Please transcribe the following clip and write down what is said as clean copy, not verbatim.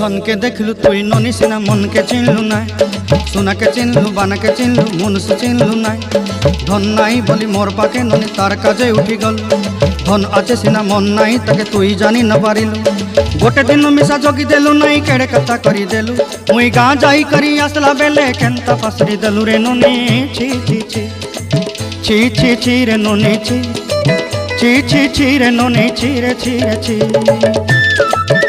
धन के देखलु तुई ननी सिना मन के चिन्हलु ना, सोना के चिन्हलु बाना के चिन्हलु मनुष्य चिन्हलु ना। धन नाई बोली मोर पाके ननी तार काजे उठी गल, धन आचे सिना मन नाई ताके तुई जानी न पारिलु। गोटे दिन मिसा जगी देलु नाई केड़े कथा करी देलु, मुई गाँ जाई करी आसला बेले केंता पासरी देलु रे ननी। छी छी छी छी छी छी रे ननी छी छी छी छी रे ननी छी रे छी रे छी।